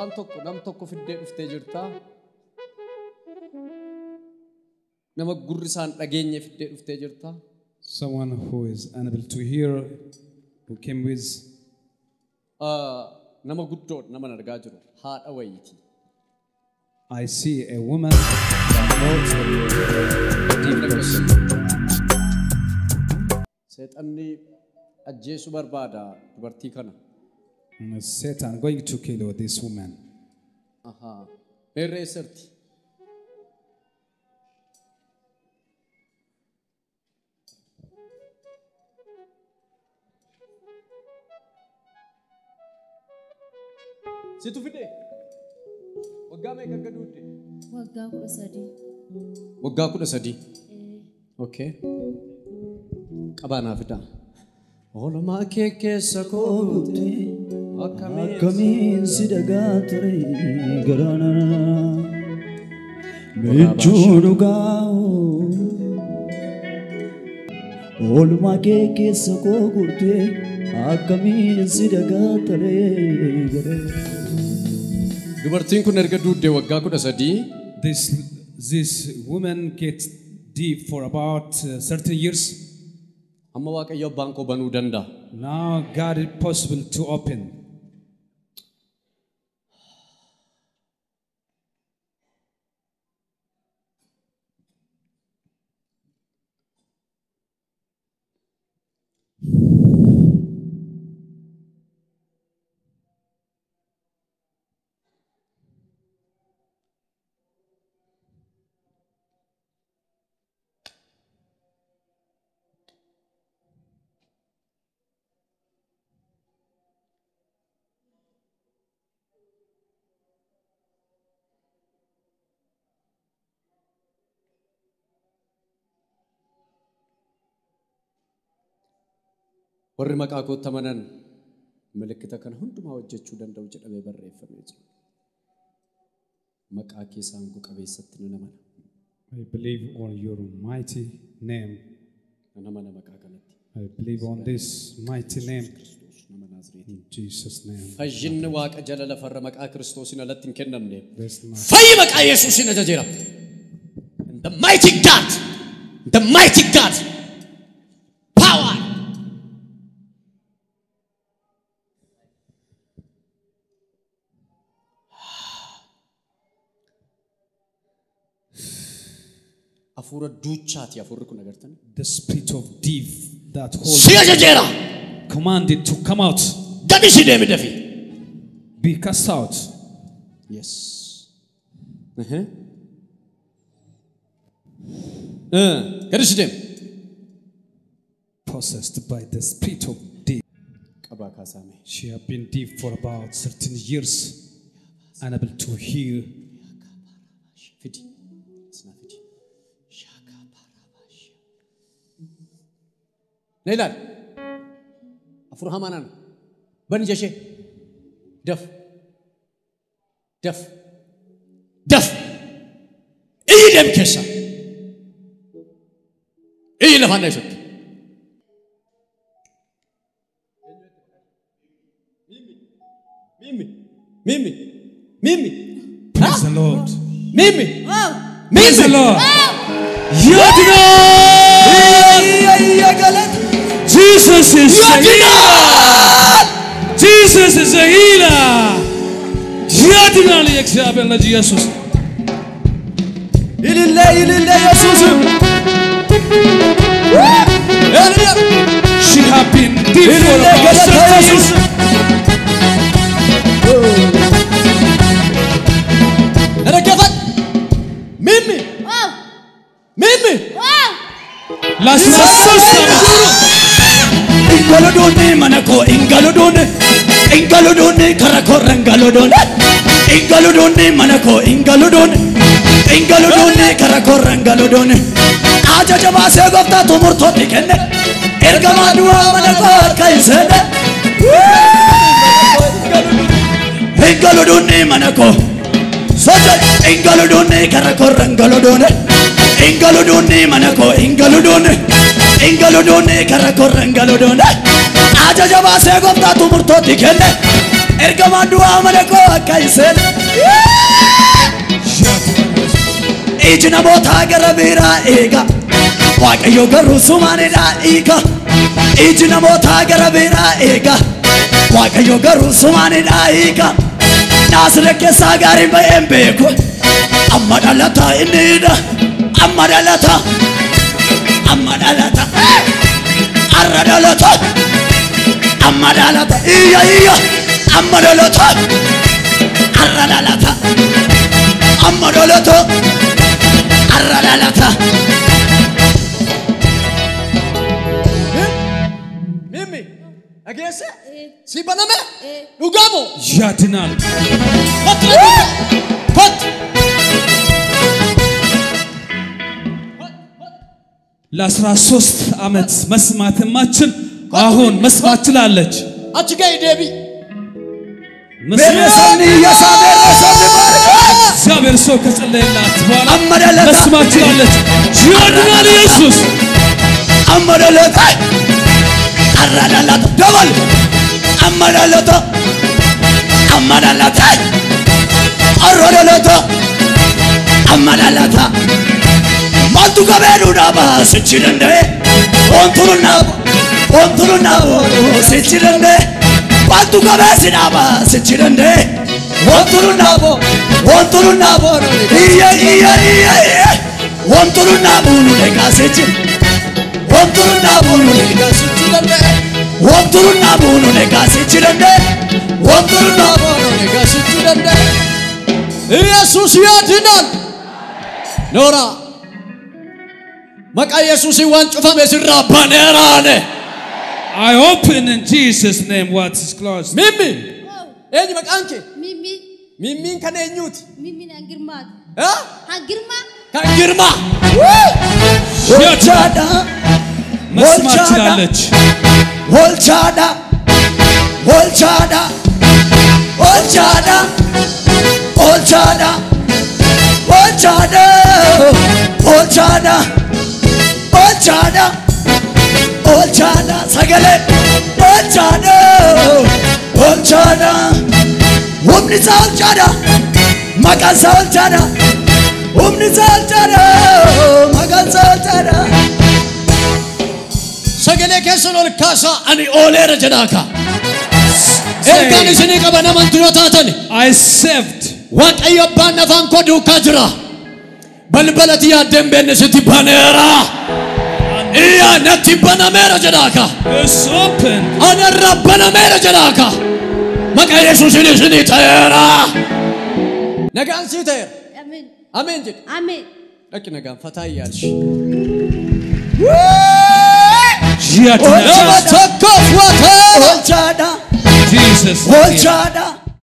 Waan tokko nam tokko fiddee dhuftee jirta. Nama gurri isaan dhageenye fiddee dhuftee jirta. Someone who is unable to hear, who came with nama guddoo nama argaa jiru haadha wayiiti. I see a woman that Seexanni ajjeesuu barbaada dubartii kana. Satan going to kill this woman. Meerree sirti. Situ fide. Waggaa meeqa gaduutte? Waggaa 13. Waggaa 13. Okay. Qabaanaa fida. Oolmaa kee keessa koote akkamiin si dagaa ture garaana mechuu dhugaa oolmaa kee keessa koote akkamiin si dagaa ture garaana. Dubartiin kun erga duudde waggaa 13. This woman gets deep for about 13 years. Amma waaqayyo abbaan koo banuu danda'a. Now God is possible to open. Warri maqaa kootti amanan milikkita kana hundumaa hojjechuu danda'u jedhamee barreeffamee jira. Maqaa keessaan qabeessatti nan amana. I believe on your mighty name. Nan amana maqaa kanatti. I believe on this mighty name. In Jesus' name. Fayyinni waaqa jala lafarra maqaa Kiristoosiin alatti hin kennamne. Fayyi maqaa Yesuusiin ajajeera. The mighty God. The mighty God. Power. Afura duuchaati afurri kun agartan. The spirit of deep that holds Si ajajeera. commanded to come out. Gadi si deemi dafi. Be cast out. Yes. Gadi si deemi. Possessed by the spirit of deep. Qabaa kaasaame. She had been deep for about 13 years, unable to hear. Fidi. Leilal. Afur hamanan. Bani jashe. Daf. Daf. Daf. Iyi dem kesa. Iyi lafan da yusuf. Mimi. Praise the Lord. Mimi. Praise the Lord. Jesus is a healer. Jesus is a healer. Yadinali እግዚአብሔር ልጅ ኢየሱስ ኢልለ ኢየሱስ She had been deep for about 30 years. ረገፈት Mimi. Ingalodone manako ingalodone karakor ingalodone manako ingalodone karakor ingalodone aja jaba se gofta tumurto dikenne ergama duwa manako kaisede ingalodone manako soja ingalodone karakor ingalodone manako ingalodone karakor ingalodone aja jaba se gofta tumurto dikenne ergamaan du'aa mana koo akka hin seenne. Iji namootaa gara biraa eega Waaqayyo garuu sumaanidhaa hiika. Iji namootaa gara biraa eega Waaqayyo garuu sumaanidhaa hiika. Naasire keessaa gaariin ba'een beeku amma dhalata innidha. Amma dhalata arra dhalata amma dhalata iya amma dhalata arra dhalata amma dhalata arra dhalata. Mimi agese si baname ugamo ያድናል pot ለ13 ዓመት መስማት ማችን አሁን መስማት ትላለች አችጋይ ዴቢ በመሰኒ ያሳበረ ሰብባርካ እግዚአብሔር ሰው ከጸለየላት በኋላ መስማት ትላለች ያድናል ኢየሱስ አመደለታ አራዳላት ደበል አመደለታ አራዳላት አመደለታ ማንቱ ገበሩ ዳባ ስችለንደ ኦንቱሩና ስችለንደ ማንቱ ገበስ ዳባ ስችለንደ ኦንቱሩና ኢየ ኦንቱሩና ቡኑ ለጋሰች ኦንቱሩና ቡኑ ለጋሰችለንደ ኦንቱሩና ቡኑ ለጋሰችለንደ ኦንቱሩና ቡኑ ለጋሰችለንደ ኢየሱስ ያድናል ኖራ መቃ ኢየሱስ ይዋን ጩፋም የስራ ባነራነ I open in Jesus name what is closed. Mimi ኤኒ መቃንኬ ሚሚን ከነኙት ሚሚን አንግርማት አ አንግርማ ወልቻዳ መስማት ትላለች ወልቻዳ ሰገለ ወልቻዳ ወምንሳ ወልቻዳ መቃንሳ ወልቻዳ ወምንሳ ወልቻዳ መቃንሳ ወልቻዳ ሰገሌ ከሰሎል ካሳ አኒ ኦሌረ ጀዳካ ኤርጋን ስኒ ቀበና መንትሮታተን I saved ዋቀዮ ባነፋን ኮዱ ካጅራ በልበለት ያደምበን ስትባነራ ኢያ ነትባና መረ ጀዳካ is open አነራበና መረ ጀዳካ መቃ ኢየሱስን ስኒ ተራ ነጋን ሲተር አሜን አሜን ጅ አሜን ለክ ነጋን ፈታያልሽ ያድናል ወልቻዳ Jesus ወልቻዳ